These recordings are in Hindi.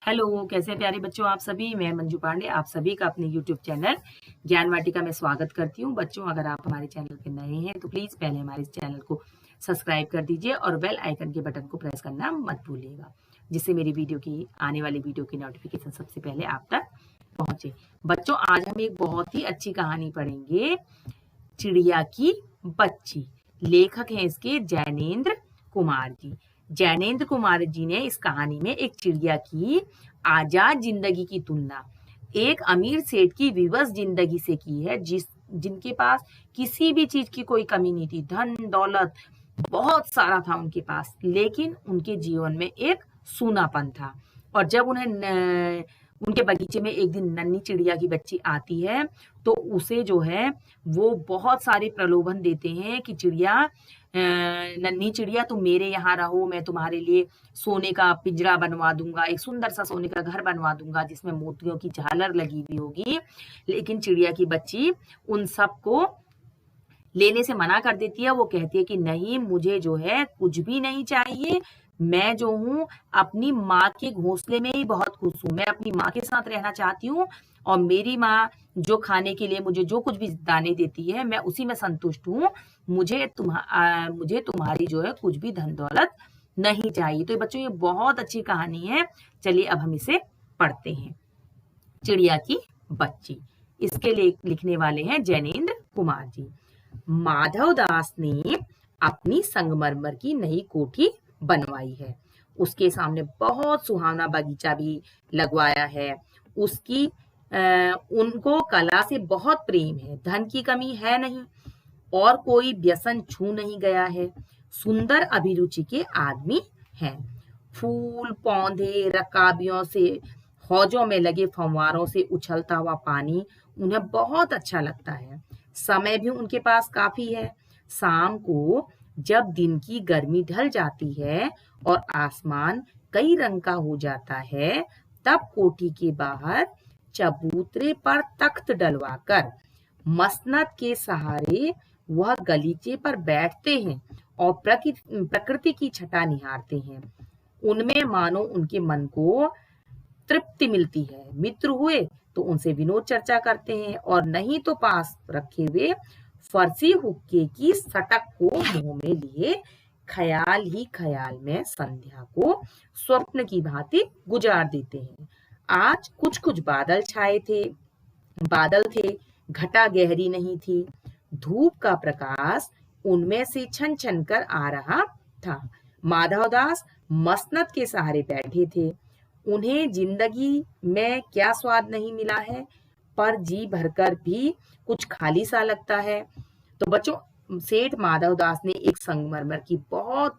हेलो, कैसे प्यारे बच्चों आप सभी। मैं मंजू पांडे आप सभी का अपने यूट्यूब चैनल ज्ञान वाटिका में स्वागत करती हूँ। बच्चों, अगर आप हमारे चैनल पे नए हैं तो प्लीज़ पहले हमारे इस चैनल को सब्सक्राइब कर दीजिए और बेल आइकन के बटन को प्रेस करना मत भूलिएगा, जिससे मेरी वीडियो की आने वाली वीडियो की नोटिफिकेशन सबसे पहले आप तक पहुँचे। बच्चों, आज हम एक बहुत ही अच्छी कहानी पढ़ेंगे, चिड़िया की बच्ची। लेखक हैं इसके जैनेन्द्र कुमार जी। जैनेन्द्र कुमार जी ने इस कहानी में एक चिड़िया की आजाद जिंदगी की तुलना एक अमीर सेठ की विवश जिंदगी से की है, जिनके पास किसी भी चीज की कोई कमी नहीं थी। धन दौलत बहुत सारा था उनके पास, लेकिन उनके जीवन में एक सूनापन था। और जब उनके बगीचे में एक दिन नन्ही चिड़िया की बच्ची आती है तो उसे जो है वो बहुत सारे प्रलोभन देते हैं कि चिड़िया, नन्ही चिड़िया तुम मेरे यहाँ रहो, मैं तुम्हारे लिए सोने का पिंजरा बनवा दूंगा, एक सुंदर सा सोने का घर बनवा दूंगा जिसमें मोतियों की झालर लगी हुई होगी। लेकिन चिड़िया की बच्ची उन सबको लेने से मना कर देती है। वो कहती है कि नहीं, मुझे जो है कुछ भी नहीं चाहिए। मैं जो हूँ अपनी माँ के घोंसले में ही बहुत खुश हूँ। मैं अपनी माँ के साथ रहना चाहती हूँ और मेरी माँ जो खाने के लिए मुझे जो कुछ भी दाने देती है मैं उसी में संतुष्ट हूँ। मुझे तुम्हारी जो है कुछ भी धन दौलत नहीं चाहिए। तो बच्चों, ये बहुत अच्छी कहानी है। चलिए अब हम इसे पढ़ते हैं। चिड़िया की बच्ची, इसके लिए लिखने वाले हैं जैनेन्द्र कुमार जी। माधव दास ने अपनी संगमरमर की नई कोठी बनवाई है। उसके सामने बहुत सुहावना बगीचा भी लगवाया है। उनको कला से बहुत प्रेम है। धन की कमी है नहीं और कोई व्यसन छू नहीं गया है। सुंदर अभिरुचि के आदमी हैं। फूल पौधे रकाबियों से, हौजों में लगे फव्वारों से उछलता हुआ पानी उन्हें बहुत अच्छा लगता है। समय भी उनके पास काफी है। शाम को जब दिन की गर्मी ढल जाती है और आसमान कई रंग का हो जाता है, तब कोठी के बाहर चबूतरे पर तख्त डलवाकर मसनद के सहारे वह गलीचे पर बैठते हैं और प्रकृति की छटा निहारते हैं। उनमें मानो उनके मन को तृप्ति मिलती है। मित्र हुए तो उनसे विनोद चर्चा करते हैं और नहीं तो पास रखे हुए फर्सी हुक्के की सटक को मुंह में लिए ख्याल ही ख्याल में संध्या को स्वप्न की भांति गुजार देते हैं। आज कुछ कुछ बादल छाए थे, घटा गहरी नहीं थी। धूप का प्रकाश उनमें से छन छन कर आ रहा था। माधवदास मसनद के सहारे बैठे थे। उन्हें जिंदगी में क्या स्वाद नहीं मिला है, पर जी भरकर भी कुछ खाली सा लगता है। तो बच्चों, सेठ माधवदास ने एक संगमरमर की बहुत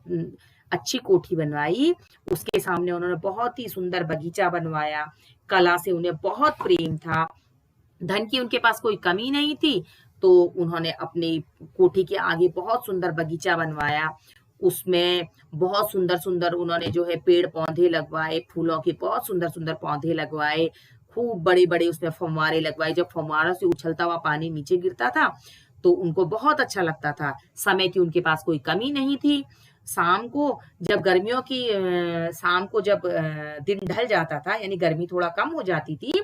अच्छी कोठी बनवाई। उसके सामने उन्होंने बहुत ही सुंदर बगीचा बनवाया। कला से उन्हें बहुत प्रेम था। धन की उनके पास कोई कमी नहीं थी, तो उन्होंने अपनी कोठी के आगे बहुत सुंदर बगीचा बनवाया। उसमें बहुत सुंदर सुंदर उन्होंने जो है पेड़ पौधे लगवाए, फूलों के बहुत सुंदर सुंदर पौधे लगवाए। खूब बड़े बड़े उसमें फव्वारे लगवाए। जब फव्वारों से उछलता हुआ पानी नीचे गिरता था तो उनको बहुत अच्छा लगता था। समय की उनके पास कोई कमी नहीं थी। शाम को जब दिन ढल जाता था, यानी गर्मी थोड़ा कम हो जाती थी,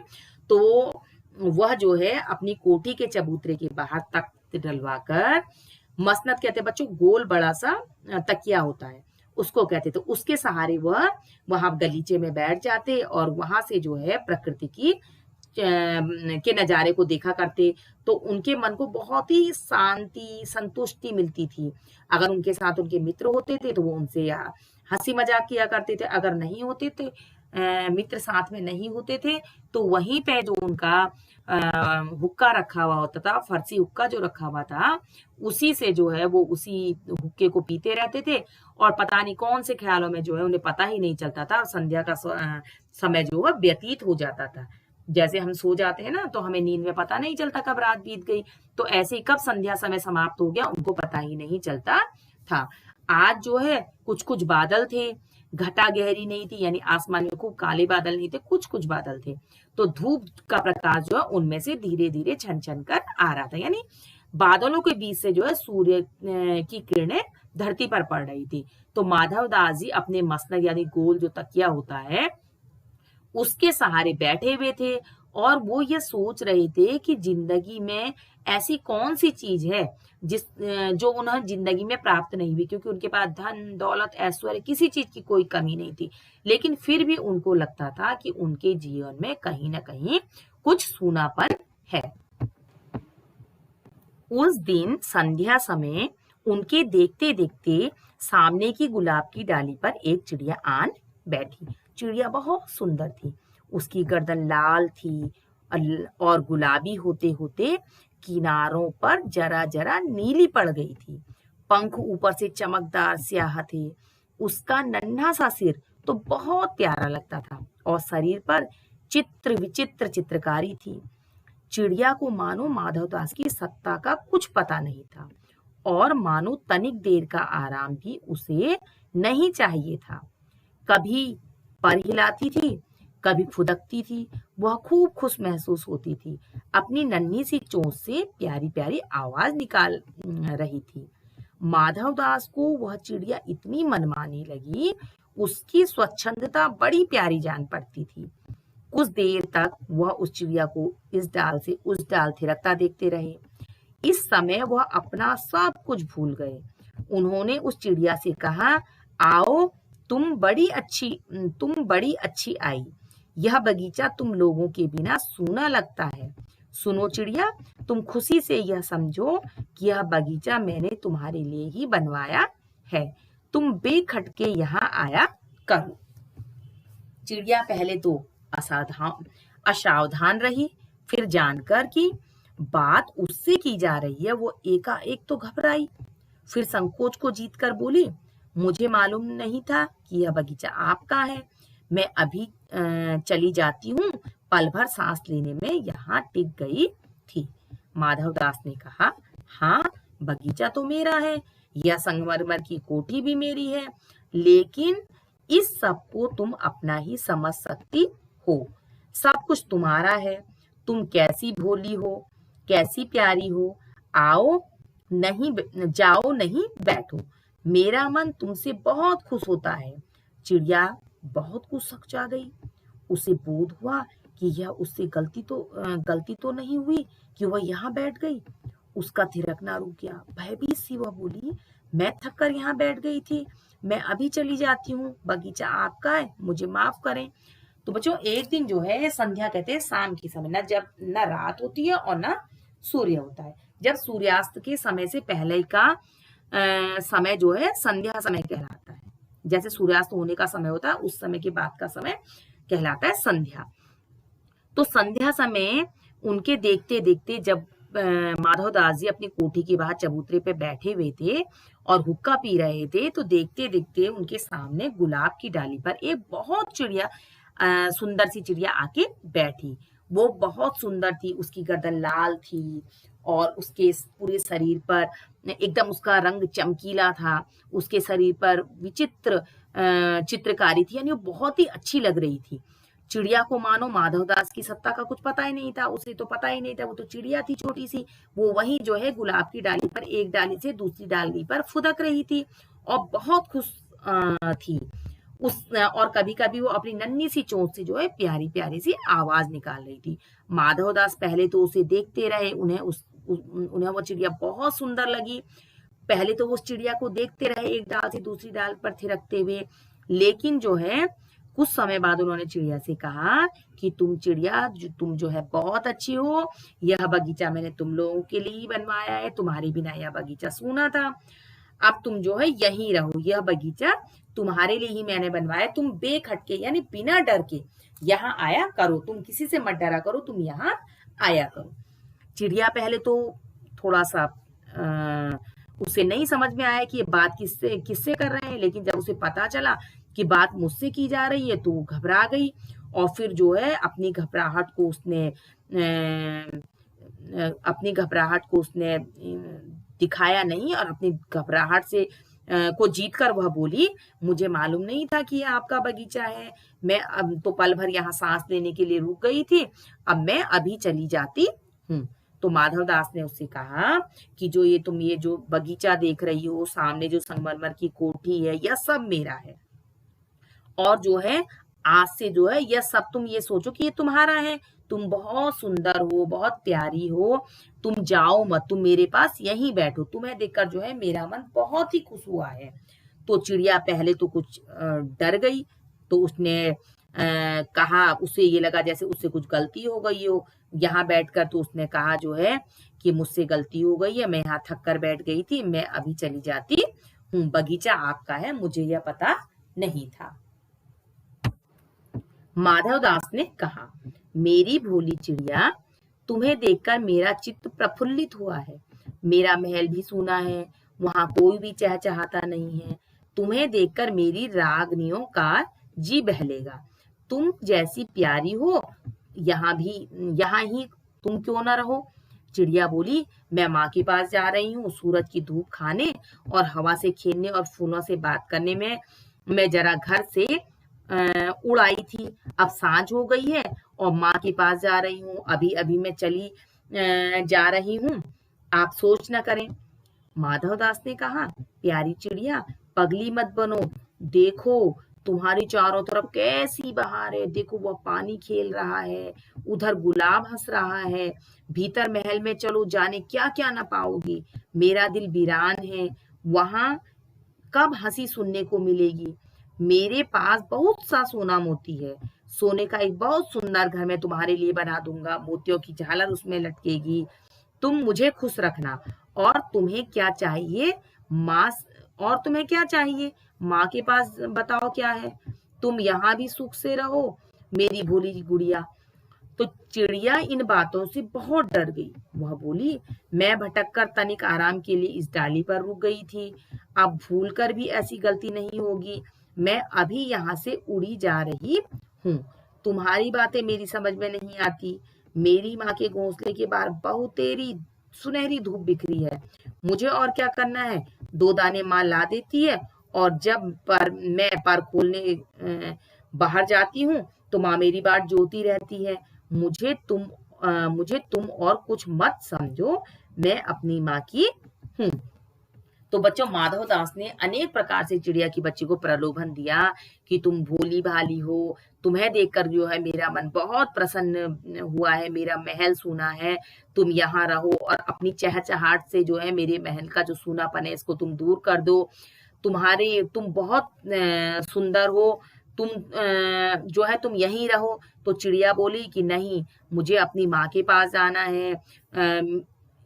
तो वह जो है अपनी कोठी के चबूतरे के बाहर तख्त डलवाकर, मसनद कहते हैं बच्चों, गोल बड़ा सा तकिया होता है, उसको कहते। तो उसके सहारे वह वहां गलीचे में बैठ जाते और वहां से जो है प्रकृति के नजारे को देखा करते। तो उनके मन को बहुत ही शांति संतुष्टि मिलती थी। अगर उनके साथ उनके मित्र होते थे तो वो उनसे हंसी मजाक किया करते थे। अगर नहीं होते थे, मित्र साथ में नहीं होते थे, तो वहीं पे जो उनका हुक्का रखा हुआ होता था, फर्सी हुक्का जो रखा हुआ था, उसी से जो है वो उसी हुक्के को पीते रहते थे। और पता नहीं कौन से ख्यालों में जो है उन्हें पता ही नहीं चलता था। संध्या का समय जो है व्यतीत हो जाता था। जैसे हम सो जाते हैं ना, तो हमें नींद में पता नहीं चलता कब रात बीत गई, तो ऐसे ही कब संध्या समय समाप्त हो गया उनको पता ही नहीं चलता था। आज जो है कुछ कुछ बादल थे, घटा गहरी नहीं थी, यानी आसमान में खूब काले बादल नहीं थे, कुछ कुछ बादल थे। तो धूप का प्रकाश जो है उनमें से धीरे धीरे छन छन कर आ रहा था, यानी बादलों के बीच से जो है सूर्य की किरणें धरती पर पड़ रही थी। तो माधव दास जी अपने मसनद यानी गोल जो तकिया होता है उसके सहारे बैठे हुए थे और वो ये सोच रहे थे कि जिंदगी में ऐसी कौन सी चीज है जो उन्हें जिंदगी में प्राप्त नहीं हुई, क्योंकि उनके पास धन दौलत ऐश्वर्य किसी चीज की कोई कमी नहीं थी, लेकिन फिर भी उनको लगता था कि उनके जीवन में कहीं ना कहीं कुछ सूनापन है। उस दिन संध्या समय उनके देखते देखते सामने की गुलाब की डाली पर एक चिड़िया आन बैठी। चिड़िया बहुत सुंदर थी, उसकी गर्दन लाल थी और गुलाबी होते होते किनारों पर जरा जरा नीली पड़ गई थी। पंख ऊपर से चमकदार स्याह थे। उसका नन्हा सा सिर तो बहुत प्यारा लगता था और शरीर पर चित्र विचित्र चित्रकारी थी। चिड़िया को मानो माधवदास की सत्ता का कुछ पता नहीं था और मानो तनिक देर का आराम भी उसे नहीं चाहिए था। कभी पर हिलाती थी, कभी फुदकती थी। वह खूब खुश महसूस होती थी, अपनी नन्ही सी चोंच से प्यारी प्यारी आवाज निकाल रही थी। माधवदास को वह चिड़िया इतनी मनमानी लगी, उसकी स्वच्छंदता बड़ी प्यारी जान पड़ती थी। कुछ देर तक वह उस चिड़िया को इस डाल से उस डाल थिरकता देखते रहे। इस समय वह अपना सब कुछ भूल गए। उन्होंने उस चिड़िया से कहा, आओ, तुम बड़ी अच्छी आई। यह बगीचा तुम लोगों के बिना सूना लगता है। सुनो चिड़िया, तुम खुशी से यह समझो कि यह बगीचा मैंने तुम्हारे लिए ही बनवाया है। तुम बेखटके यहाँ आया करो। चिड़िया पहले तो असावधान रही, फिर जानकर कि बात उससे की जा रही है वो एकाएक तो घबराई। फिर संकोच को जीतकर बोली, मुझे मालूम नहीं था कि यह बगीचा आपका है। मैं अभी चली जाती हूँ। पल भर सांस लेने में यहाँ टिक गई थी। माधवदास ने कहा, हाँ, बगीचा तो मेरा है, यह संगमरमर की कोठी भी मेरी है, लेकिन इस सब को तुम अपना ही समझ सकती हो। सब कुछ तुम्हारा है। तुम कैसी भोली हो, कैसी प्यारी हो। जाओ नहीं बैठो। मेरा मन तुमसे बहुत खुश होता है। चिड़िया बहुत कुछ सकचा गई। उसे बोध हुआ कि यह उससे गलती तो नहीं हुई कि वह यहाँ बैठ गई। उसका थिरकना रुक गया। भयभीत सी वह बोली, मैं थक कर यहाँ बैठ गई थी। मैं अभी चली जाती हूँ। बगीचा आपका है, मुझे माफ करें। तो बच्चों, एक दिन जो है संध्या कहते हैं शाम के समय, न रात होती है और न सूर्य होता है। जब सूर्यास्त के समय से पहले का समय जो है संध्या समय कहलाता है। जैसे सूर्यास्त होने का समय होता है, उस समय के बाद का समय कहलाता है संध्या। तो संध्या समय उनके देखते देखते जब माधवदास जी अपनी कोठी के बाहर चबूतरे पे बैठे हुए थे और हुक्का पी रहे थे, तो देखते देखते उनके सामने गुलाब की डाली पर एक बहुत सुंदर सी चिड़िया आके बैठी। वो बहुत सुंदर थी, उसकी गर्दन लाल थी और उसके पूरे शरीर पर एकदम उसका रंग चमकीला था। उसके शरीर पर विचित्र चित्रकारी थी, यानी वो बहुत ही अच्छी लग रही थी। चिड़िया को मानो माधवदास की सत्ता का कुछ पता ही नहीं था। उसे तो पता ही नहीं था, वो तो चिड़िया थी छोटी सी। वो वही जो है गुलाब की डाली पर एक डाली से दूसरी डाली पर फुदक रही थी और बहुत खुश थी। और कभी कभी वो अपनी नन्ही सी चोंच से जो है प्यारी प्यारी सी आवाज निकाल रही थी। माधवदास पहले तो उसे देखते रहे। उन्हें वो चिड़िया बहुत सुंदर लगी। पहले तो वो उस चिड़िया को देखते रहे, एक डाल से दूसरी डाल पर थिरकते हुए। लेकिन जो है कुछ समय बाद उन्होंने चिड़िया से कहा कि तुम जो है बहुत अच्छी हो। यह बगीचा मैंने तुम लोगों के लिए ही बनवाया है। तुम्हारे बिना यह बगीचा सूना था। अब तुम जो है यहीं रहो। यह बगीचा तुम्हारे लिए ही मैंने बनवाया। तुम बेखटके यानी बिना डर के यहाँ आया करो। तुम किसी से मत डरा करो, तुम यहाँ आया करो। चिड़िया पहले तो थोड़ा सा उसे नहीं समझ में आया कि ये बात किससे कर रहे हैं, लेकिन जब उसे पता चला कि बात मुझसे की जा रही है तो वो घबरा गई और फिर जो है अपनी घबराहट को उसने दिखाया नहीं और अपनी घबराहट को जीतकर वह बोली, मुझे मालूम नहीं था कि ये आपका बगीचा है। मैं अब तो पल भर यहाँ सांस लेने के लिए रुक गई थी। अब मैं अभी चली जाती हूँ। तो माधवदास ने उससे कहा कि तुम ये जो बगीचा देख रही हो, सामने जो संगमरमर की कोठी है, यह सब मेरा है और जो है आज से जो है यह सब तुम ये सोचो कि ये तुम्हारा है, तुम बहुत सुंदर हो, बहुत प्यारी हो, तुम जाओ मत, तुम मेरे पास यहीं बैठो, तुम्हें देखकर जो है मेरा मन बहुत ही खुश हुआ है। तो चिड़िया पहले तो कुछ डर गई, तो उसने कहा, उसे ये लगा जैसे उससे कुछ गलती हो गई हो यहाँ बैठकर, तो उसने कहा जो है कि मुझसे गलती हो गई है, मैं यहाँ थक कर बैठ गई थी, मैं अभी चली जाती हूँ, बगीचा आपका है, मुझे यह पता नहीं था। माधवदास ने कहा, मेरी भोली चिड़िया, तुम्हें देखकर मेरा चित्त प्रफुल्लित हुआ है। मेरा महल भी सूना है, वहां कोई भी चहचहाता नहीं है। तुम्हें देखकर मेरी रागनियों का जी बहलेगा। तुम जैसी प्यारी हो, यहाँ ही तुम क्यों ना रहो। चिड़िया बोली, मैं माँ के पास जा रही हूँ सूरज की धूप खाने और हवा से खेलने और फूलों से बात करने में। मैं जरा घर से उड़ आई थी, अब सांझ हो गई है और माँ के पास जा रही हूँ, अभी अभी मैं चली जा रही हूँ, आप सोच न करें। माधवदास ने कहा, प्यारी चिड़िया, पगली मत बनो, देखो तुम्हारी चारों तरफ कैसी बहार है, देखो वह पानी खेल रहा है, उधर गुलाब हंस रहा है, भीतर महल में चलो, जाने क्या क्या न पाओगी। मेरा दिल वीरान है, वहां कब हंसी सुनने को मिलेगी। मेरे पास बहुत सा सोना मोती है, सोने का एक बहुत सुंदर घर मैं तुम्हारे लिए बना दूंगा, मोतियों की झालर उसमें लटकेगी, तुम मुझे खुश रखना। और तुम्हें क्या चाहिए माँ, और तुम्हें क्या चाहिए माँ के पास बताओ क्या है, तुम यहाँ भी सुख से रहो मेरी भोली गुड़िया। तो चिड़िया इन बातों से बहुत डर गई। वह बोली, मैं भटक कर तनिक आराम के लिए इस डाली पर रुक गई थी, अब भूल कर भी ऐसी गलती नहीं होगी। मैं अभी यहाँ से उड़ी जा रही हूँ। तुम्हारी बातें मेरी समझ में नहीं आती। मेरी माँ के घोंसले के बाहर बहुतेरी सुनहरी धूप बिखरी है, मुझे और क्या करना है। दो दाने माँ ला देती है और जब मैं पर खोलने बाहर जाती हूँ तो माँ मेरी बाट जोती रहती है। मुझे तुम और कुछ मत समझो, मैं अपनी माँ की हूँ। तो बच्चों, माधवदास ने अनेक प्रकार से चिड़िया की बच्ची को प्रलोभन दिया कि तुम भोली भाली हो, तुम्हें देखकर जो है मेरा मन बहुत प्रसन्न हुआ है, मेरा महल सूना है, तुम यहाँ रहो और अपनी चहचहाट से जो है मेरे महल का जो सूनापन है इसको तुम दूर कर दो। तुम बहुत सुंदर हो, तुम जो है तुम यहीं रहो। तो चिड़िया बोली कि नहीं, मुझे अपनी माँ के पास जाना है।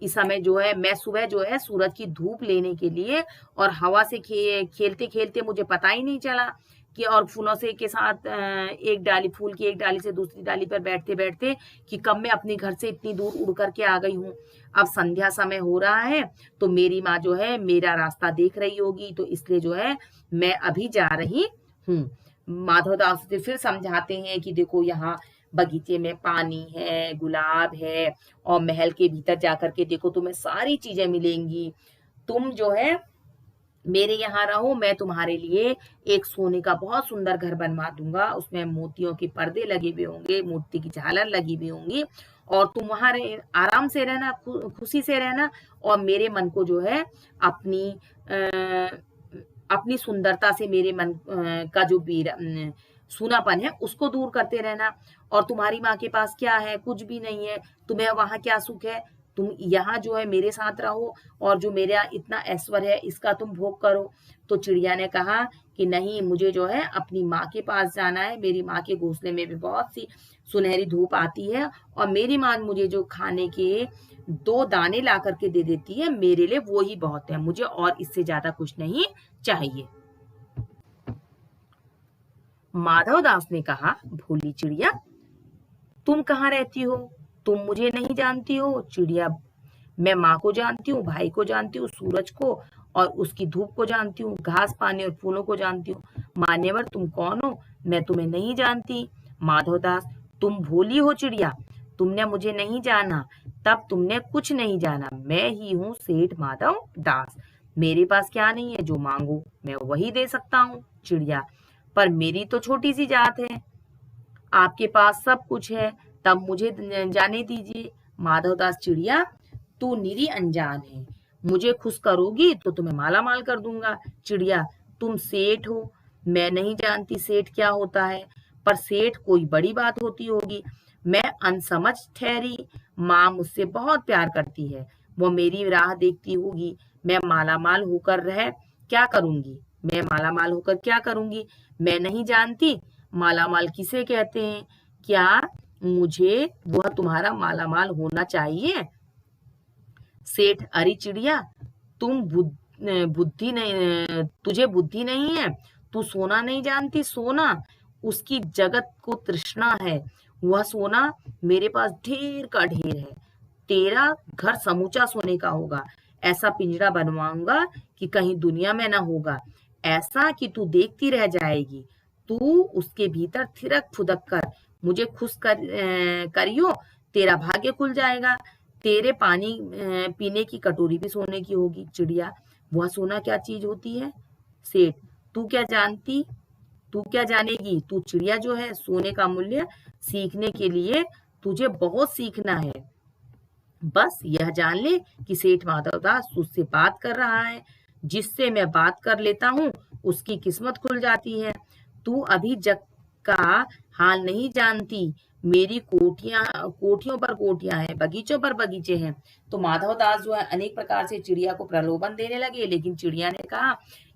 इस समय जो है मैं सुबह जो है सूरज की धूप लेने के लिए और हवा से खेलते खेलते मुझे पता ही नहीं चला कि, और फूलों से के साथ एक डाली, फूल की एक डाली से दूसरी डाली पर बैठते बैठते कि कब मैं अपने घर से इतनी दूर उड़ करके आ गई हूँ। अब संध्या समय हो रहा है, तो मेरी माँ जो है मेरा रास्ता देख रही होगी, तो इसलिए जो है मैं अभी जा रही हूँ। माधवदास जी फिर समझाते हैं कि देखो, यहाँ बगीचे में पानी है, गुलाब है, और महल के भीतर जाकर के देखो तुम्हें सारी चीजें मिलेंगी। तुम जो है मेरे यहाँ रहो, मैं तुम्हारे लिए एक सोने का बहुत सुंदर घर बनवा दूंगा, उसमें मोतियों के पर्दे लगे हुए होंगे, मोती की झालर लगी हुई होंगी, और तुम वहां आराम से रहना, खुशी से रहना, और मेरे मन को जो है अपनी अपनी सुंदरता से मेरे मन का जो सूनापन है उसको दूर करते रहना। और तुम्हारी माँ के पास क्या है, कुछ भी नहीं है, तुम्हें वहां क्या सुख है, तुम यहाँ जो है मेरे साथ रहो और जो मेरा इतना ऐश्वर्य है इसका तुम भोग करो। तो चिड़िया ने कहा कि नहीं, मुझे जो है अपनी माँ के पास जाना है, मेरी माँ के घोंसले में भी बहुत सी सुनहरी धूप आती है, और मेरी माँ मुझे जो खाने के 2 दाने ला करके दे देती है, मेरे लिए वो ही बहुत है, मुझे और इससे ज्यादा कुछ नहीं चाहिए। माधवदास ने कहा, भोली चिड़िया, तुम कहाँ रहती हो, तुम मुझे नहीं जानती हो। चिड़िया, मैं माँ को जानती हूँ, भाई को जानती हूँ, सूरज को और उसकी धूप को जानती हूँ, घास पानी और फूलों को जानती हूँ। मान्यवर, तुम कौन हो, मैं तुम्हें नहीं जानती। माधवदास, तुम भोली हो चिड़िया, तुमने मुझे नहीं जाना, तब तुमने कुछ नहीं जाना। मैं ही हूँ सेठ माधव दास। मेरे पास क्या नहीं है, जो मांगो मैं वही दे सकता हूँ। चिड़िया, पर मेरी तो छोटी सी जात है, आपके पास सब कुछ है, तब मुझे जाने दीजिए। माधवदास, चिड़िया, तू निरी अनजान है, मुझे खुश करोगी तो तुम्हें माला माल कर दूंगा। चिड़िया, तुम सेठ हो, मैं नहीं जानती सेठ क्या होता है। पर सेठ कोई बड़ी बात होती होगी। मैं अनसमझ ठहरी। माँ मुझसे बहुत प्यार करती है, वो मेरी राह देखती होगी। मैं मालामाल होकर क्या करूंगी? मैं मालामाल होकर क्या करूंगी? मैं नहीं जानती मालामाल किसे कहते हैं। क्या मुझे वह तुम्हारा मालामाल होना चाहिए? सेठ, अरे चिड़िया, बुद्धि नहीं, तुझे बुद्धि नहीं है? तू सोना नहीं जानती? सोना उसकी जगत को तृष्णा है। वह सोना मेरे पास ढेर का ढेर है। तेरा घर समूचा सोने का होगा। ऐसा पिंजरा बनवाऊंगा कि कहीं दुनिया में ना होगा। ऐसा कि तू देखती रह जाएगी। तू उसके भीतर थिरक फुदक कर मुझे खुश करियो, तेरा भाग्य खुल जाएगा। तेरे पानी पीने की कटोरी भी सोने की होगी। चिड़िया, वह सोना क्या चीज होती है? सेठ, तू क्या जानती? तू क्या जानेगी? तू चिड़िया जो है, सोने का मूल्य सीखने के लिए तुझे बहुत सीखना है। बस यह जान ले कि सेठ माधवदास तुझसे बात कर रहा है। जिससे मैं बात कर लेता हूँ उसकी किस्मत खुल जाती है। तू अभी जग का हाल नहीं जानती। मेरी कोठियों पर कोठियां हैं, बगीचों पर बगीचे हैं। तो माधवदास जो है अनेक प्रकार से चिड़िया को प्रलोभन देने लगे, लेकिन चिड़िया ने कहा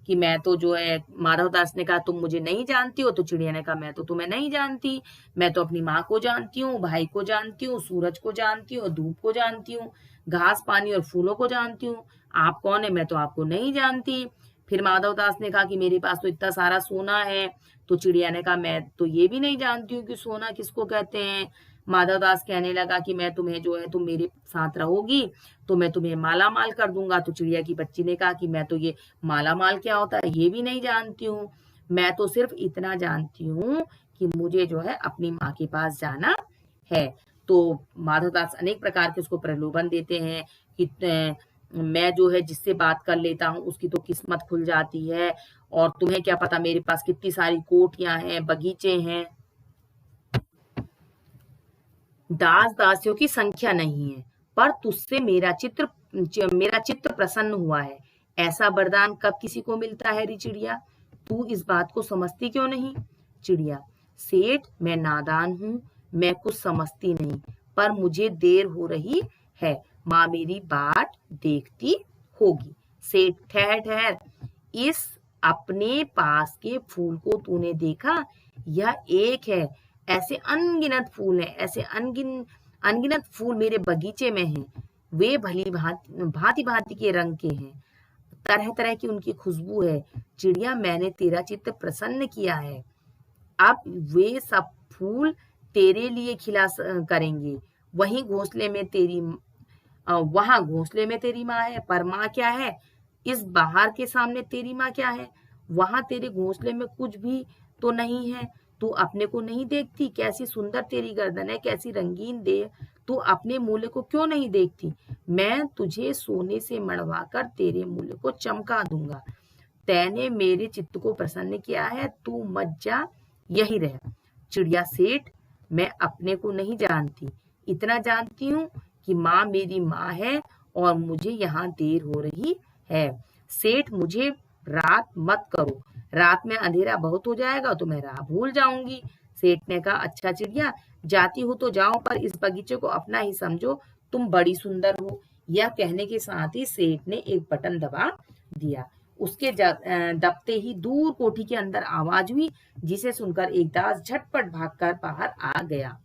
कि मैं तो जो है, माधवदास ने कहा तुम मुझे नहीं जानती हो, तो चिड़िया ने कहा मैं तो तुम्हें नहीं जानती। मैं तो अपनी माँ को जानती हूँ, भाई को जानती हूँ, सूरज को जानती हूँ, धूप को जानती हूँ, घास पानी और फूलों को जानती हूँ। आप कौन है? मैं तो आपको नहीं जानती। फिर माधवदास ने कहा कि मेरे पास तो इतना सारा सोना है। तो चिड़िया ने कहा मैं तो ये भी नहीं जानती हूँ कि सोना किसको कहते हैं। माधवदास कहने लगा कि मैं तुम्हें जो है, तुम मेरे साथ रहोगी तो मैं तुम्हें माला माल कर दूंगा। तो चिड़िया की बच्ची ने कहा कि मैं तो ये माला माल क्या होता है ये भी नहीं जानती हूँ। मैं तो सिर्फ इतना जानती हूँ कि मुझे जो है अपनी माँ के पास जाना है। तो माधवदास अनेक प्रकार के उसको प्रलोभन देते हैं कि मैं जो है जिससे बात कर लेता हूँ उसकी तो किस्मत खुल जाती है, और तुम्हें क्या पता मेरे पास कितनी सारी कोठियां हैं, बगीचे हैं, दास दासियों की संख्या नहीं है। पर तुझसे मेरा चित्त प्रसन्न हुआ है। ऐसा वरदान कब किसी को मिलता है रे चिड़िया? तू इस बात को समझती क्यों नहीं? चिड़िया, सेठ मैं नादान हूँ, मैं कुछ समझती नहीं, पर मुझे देर हो रही है। माँ मेरी बाट देखती होगी। सेठ, ठहर ठहर, इस अपने पास के फूल को तूने देखा? यह एक है। ऐसे अनगिनत फूल हैं, ऐसे अनगिनत फूल मेरे बगीचे में हैं। वे भली भांति भांति के रंग के हैं, तरह तरह की उनकी खुशबू है। चिड़िया, मैंने तेरा चित्त प्रसन्न किया है। अब वे सब फूल तेरे लिए करेंगे। वहां घोंसले में तेरी माँ है, पर माँ क्या है? इस बाहर के सामने तेरी माँ क्या है? वहां तेरे घोंसले में कुछ भी तो नहीं है। तू अपने को नहीं देखती? कैसी सुंदर तेरी गर्दन है, कैसी रंगीन देह। तू अपने मूल्य को क्यों नहीं देखती? मैं तुझे सोने से मढ़वा कर तेरे मूल्य को चमका दूंगा। तैने मेरे चित्त को प्रसन्न किया है, तू मत जा, यही रह। चिड़िया, सेठ मैं अपने को नहीं जानती, इतना जानती हूँ कि माँ मेरी माँ है और मुझे यहाँ देर हो रही है। सेठ मुझे रात मत करो, रात में अंधेरा बहुत हो जाएगा तो मैं राह भूल जाऊंगी। सेठ ने कहा, अच्छा चिड़िया, जाती हो तो जाओ, पर इस बगीचे को अपना ही समझो, तुम बड़ी सुंदर हो। यह कहने के साथ ही सेठ ने एक बटन दबा दिया। उसके दबते ही दूर कोठी के अंदर आवाज हुई, जिसे सुनकर एक दास झटपट भागकर बाहर आ गया।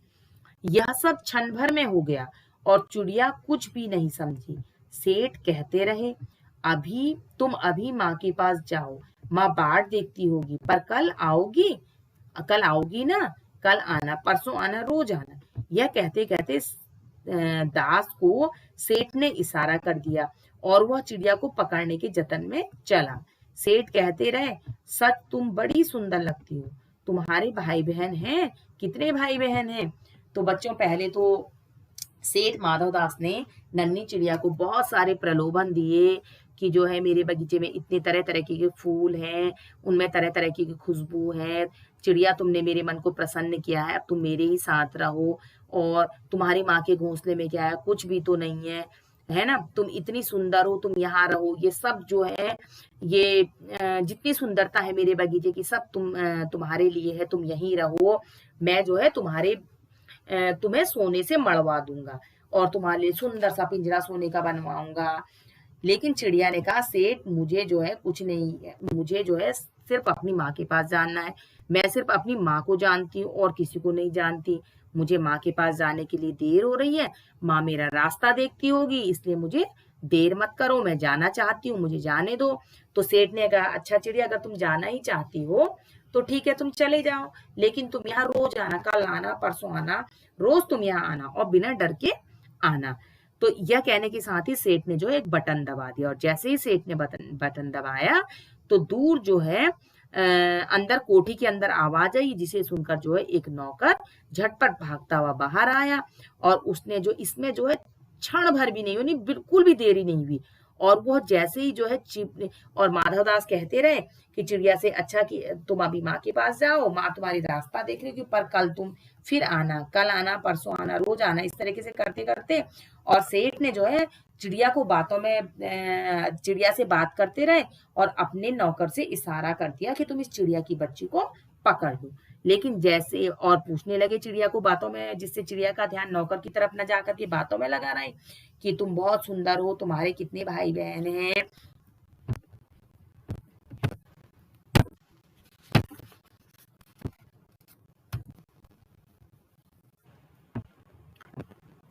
यह सब क्षण भर में हो गया और चिड़िया कुछ भी नहीं समझी। सेठ कहते रहे, तुम अभी माँ के पास जाओ, माँ बाट देखती होगी, पर कल आओगी ना? कल आना, परसों आना, रोज आना। यह कहते कहते दास को सेठ ने इशारा कर दिया और वह चिड़िया को पकड़ने के जतन में चला। सेठ कहते रहे, सच तुम बड़ी सुंदर लगती हो। तुम्हारे भाई बहन हैं? कितने भाई बहन हैं? तो बच्चों, पहले तो सेठ माधवदास ने नन्ही चिड़िया को बहुत सारे प्रलोभन दिए कि जो है मेरे बगीचे में इतने तरह तरह के फूल हैं, उनमें तरह तरह की खुशबू है। चिड़िया, तुमने मेरे मन को प्रसन्न किया है, अब तुम मेरे ही साथ रहो। और तुम्हारी माँ के घोंसले में क्या है? कुछ भी तो नहीं है। है ना, तुम इतनी सुंदर हो, तुम यहाँ रहो, ये सब जो है, ये जितनी सुंदरता है मेरे बगीचे की सब तुम्हारे लिए है, तुम यहीं रहो, मैं जो है तुम्हें सोने से मढ़वा दूंगा और तुम्हारे लिए सुंदर सा पिंजरा सोने का बनवाऊंगा। लेकिन चिड़िया ने कहा, सेठ मुझे जो है कुछ नहीं है, मुझे जो है सिर्फ अपनी माँ के पास जानना है, मैं सिर्फ अपनी माँ को जानती हूँ और किसी को नहीं जानती, मुझे माँ के पास जाने के लिए देर हो रही है, माँ मेरा रास्ता देखती होगी, इसलिए मुझे देर मत करो, मैं जाना चाहती हूँ, मुझे जाने दो। तो सेठ ने कहा, अच्छा चिड़िया, अगर तुम जाना ही चाहती हो तो ठीक है, तुम चले जाओ, लेकिन तुम यहाँ रोज आना, कल आना, परसों आना, रोज तुम यहाँ आना और बिना डर के आना। तो यह कहने के साथ ही सेठ ने जो है एक बटन दबा दिया और जैसे ही सेठ ने बटन दबाया तो दूर जो है अंदर कोठी के अंदर आवाज आई, जिसे सुनकर जो है एक नौकर झटपट भागता हुआ बाहर आया और उसने जो इसमें जो है क्षण भर भी नहीं हुई, बिल्कुल भी देरी नहीं हुई और वह जैसे ही जो है और माधवदास कहते रहे कि चिड़िया से, अच्छा कि तुम अभी माँ के पास जाओ, माँ तुम्हारी रास्ता देख रही थी, पर कल तुम फिर आना, कल आना, परसों आना, रोज आना, इस तरीके से करते करते और सेठ ने जो है चिड़िया से बात करते रहे और अपने नौकर से इशारा कर दिया कि तुम इस चिड़िया की बच्ची को पकड़ लो। लेकिन जैसे और पूछने लगे चिड़िया को बातों में, जिससे चिड़िया का ध्यान नौकर की तरफ न जाकर के बातों में लगा रहे कि तुम बहुत सुंदर हो, तुम्हारे कितने भाई बहन हैं।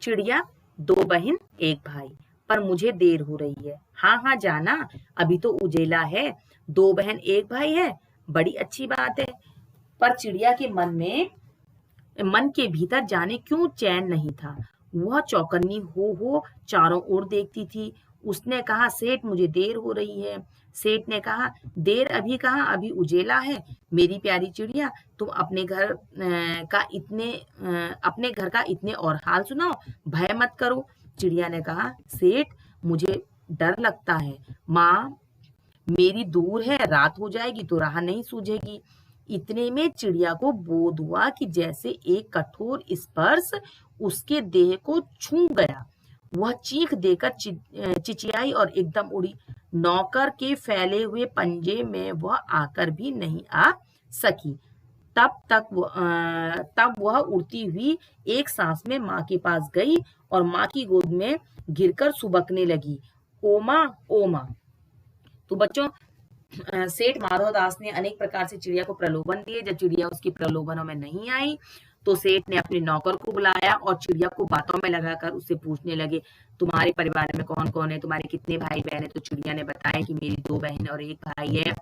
चिड़िया, 2 बहन 1 भाई, पर मुझे देर हो रही है। हाँ हाँ जाना, अभी तो उजेला है, 2 बहन 1 भाई है, बड़ी अच्छी बात है। पर चिड़िया के मन के भीतर जाने क्यों चैन नहीं था। वह चौकन्नी हो चारों ओर देखती थी। उसने कहा, सेठ मुझे देर हो रही है। सेठ ने कहा, देर अभी कहाँ, अभी उजेला है। मेरी प्यारी चिड़िया, तुम अपने घर का इतने और हाल सुनाओ, भय मत करो। चिड़िया ने कहा, सेठ मुझे डर लगता है, माँ मेरी दूर है, रात हो जाएगी तो राह नहीं सूझेगी। इतने में चिड़िया को बोध हुआ कि जैसे एक कठोर स्पर्श उसके देह को छू गया। वह चीख देकर चिचियाई और एकदम उड़ी। नौकर के फैले हुए पंजे में वह आकर भी नहीं आ सकी। तब वह उड़ती हुई एक सांस में माँ के पास गई और माँ की गोद में गिरकर सुबकने लगी, ओ माँ, ओ माँ। तो बच्चों, सेठ माधवदास ने अनेक प्रकार से चिड़िया को प्रलोभन दिए। जब चिड़िया उसकी प्रलोभनों में नहीं आई तो सेठ ने अपने नौकर को बुलाया और चिड़िया को बातों में लगाकर उससे पूछने लगे, तुम्हारे परिवार में कौन कौन है, तुम्हारे कितने भाई बहन है। तो चिड़िया ने बताया कि मेरी 2 बहन और 1 भाई है।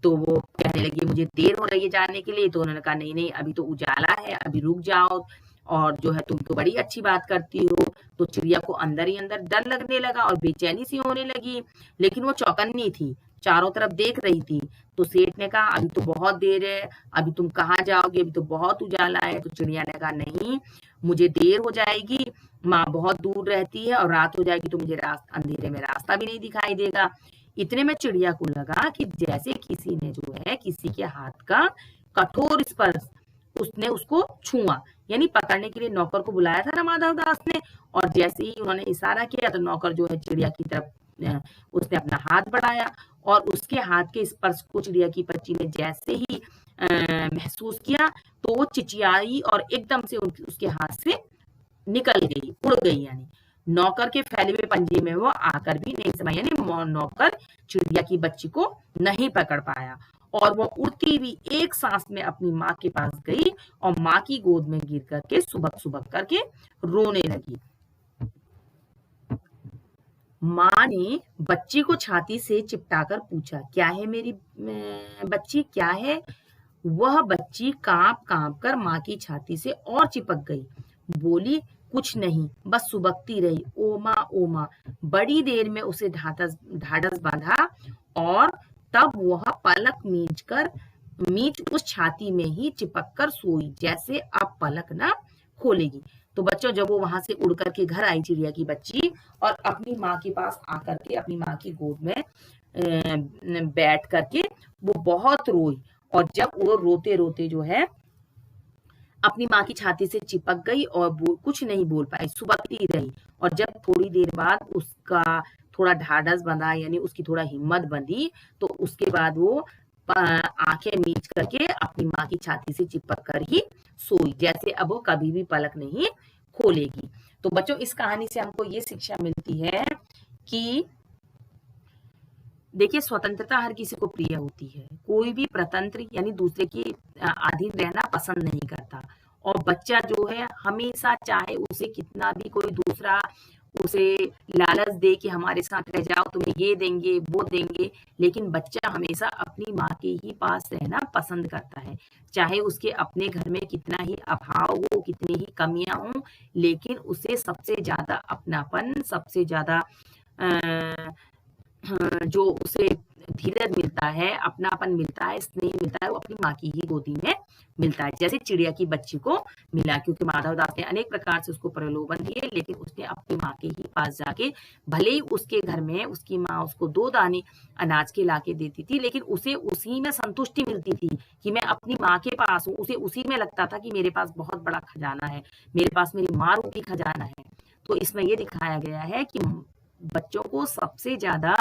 तो वो कहने लगी, मुझे देर हो रही है जाने के लिए। तो उन्होंने कहा, नहीं नहीं, अभी तो उजाला है, अभी रुक जाओ, और जो है तुम तो बड़ी अच्छी बात करती हो। तो चिड़िया को अंदर ही अंदर डर लगने लगा और बेचैनी सी होने लगी, लेकिन वो चौकन्नी थी, चारों तरफ देख रही थी। तो सेठ ने कहा, अभी तो बहुत देर है, अभी तुम कहाँ जाओगे, अभी तो बहुत उजाला है। तो चिड़िया ने कहा, नहीं, मुझे देर हो जाएगी, माँ बहुत दूर रहती है और रात हो जाएगी तो मुझे अंधेरे में रास्ता भी नहीं दिखाई देगा। इतने में चिड़िया को लगा कि जैसे किसी ने जो है किसी के हाथ का कठोर स्पर्श उसने उसको छुआ, यानी पकड़ने के लिए नौकर को बुलाया था ना माधवदास ने, और जैसे ही उन्होंने इशारा किया तो नौकर जो है चिड़िया की तरफ उसने अपना हाथ बढ़ाया और उसके हाथ के स्पर्श को चिड़िया की बच्ची ने जैसे ही महसूस किया तो वो चिचियाई और एकदम से उसके हाथ से निकल गई, उड़ गई। यानी नौकर के फैले हुए पंजे में वो आकर भी नहीं समा, यानी नौकर चिड़िया की बच्ची को नहीं पकड़ पाया और वो उड़ती हुई एक सांस में अपनी माँ के पास गई और माँ की गोद में गिर करके सुबक करके रोने लगी। माँ ने बच्ची को छाती से चिपटाकर पूछा, क्या है मेरी बच्ची, क्या है। वह बच्ची कांप कर माँ की छाती से और चिपक गई, बोली, कुछ नहीं, बस सुबकती रही, ओ माँ। बड़ी देर में उसे ढाढ़स बांधा और तब वह पलक मीच उस छाती में ही चिपक कर सोई, जैसे अब पलक न खोलेगी। तो बच्चों, जब वो वहां से उड़ करके घर आई चिड़िया की बच्ची और अपनी माँ के पास आकर के अपनी माँ की गोद में बैठ करके वो बहुत रोई और जब वो रोते रोते जो है अपनी माँ की छाती से चिपक गई और कुछ नहीं बोल पाई, सुबकती रही। और जब थोड़ी देर बाद उसका थोड़ा ढाढ़स बंधा, यानी उसकी थोड़ा हिम्मत बंधी, तो उसके बाद वो आंखें मीच करके अपनी माँ की छाती से चिपक कर ही सोई, जैसे अब वो कभी भी पलक नहीं खोलेगी। तो बच्चों, इस कहानी से हमको ये शिक्षा मिलती है कि देखिए, स्वतंत्रता हर किसी को प्रिय होती है। कोई भी परतंत्र यानी दूसरे की अधीन रहना पसंद नहीं करता। और बच्चा जो है हमेशा, चाहे उसे कितना भी कोई दूसरा उसे लालच दे कि हमारे साथ रह जाओ, तुम्हें ये देंगे वो देंगे, लेकिन बच्चा हमेशा अपनी माँ के ही पास रहना पसंद करता है। चाहे उसके अपने घर में कितना ही अभाव हो, कितनी ही कमियां हो, लेकिन उसे सबसे ज्यादा अपनापन, सबसे ज्यादा जो उसे धीरज मिलता है, अपनापन मिलता है, स्नेह मिलता है, वो अपनी माँ की ही गोदी में मिलता है, जैसे चिड़िया की बच्ची को मिला। क्योंकि माधवदास ने अनेक प्रकार से उसको प्रलोभन दिए, लेकिन उसने अपनी माँ के ही पास जाके, भले ही उसके घर में उसकी माँ उसको 2 दाने अनाज के लाके देती थी, लेकिन उसे उसी में संतुष्टि मिलती थी कि मैं अपनी माँ के पास हूँ। उसे उसी में लगता था कि मेरे पास बहुत बड़ा खजाना है, मेरे पास मेरी माँ रूपी खजाना है। तो इसमें ये दिखाया गया है कि बच्चों को सबसे ज्यादा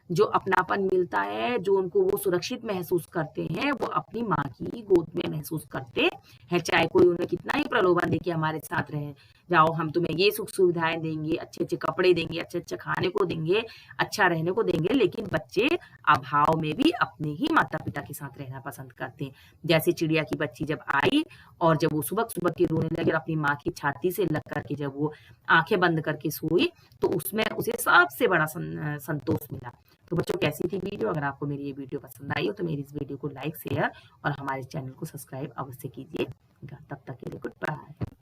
जो अपनापन मिलता है, जो उनको वो सुरक्षित महसूस करते हैं, वो अपनी माँ की ही गोद में महसूस करते हैं। चाहे कोई उन्हें कितना ही प्रलोभन दे कि हमारे साथ रहे जाओ, हम तुम्हें ये सुख सुविधाएं देंगे, अच्छे अच्छे कपड़े देंगे, अच्छे अच्छे खाने को देंगे, अच्छा रहने को देंगे, लेकिन बच्चे अभाव में भी अपने ही माता पिता के साथ रहना पसंद करते हैं। जैसे चिड़िया की बच्ची जब आई और जब वो सुबह सुबह के रोने लगी और अपनी माँ की छाती से लग करके जब वो आंखें बंद करके सोई, तो उसमें उसे सबसे बड़ा संतोष मिला। तो बच्चों, कैसी थी वीडियो? अगर आपको मेरी ये वीडियो पसंद आई हो तो मेरी इस वीडियो को लाइक, शेयर और हमारे चैनल को सब्सक्राइब अवश्य कीजिएगा। तब तक के लिए गुड बाय।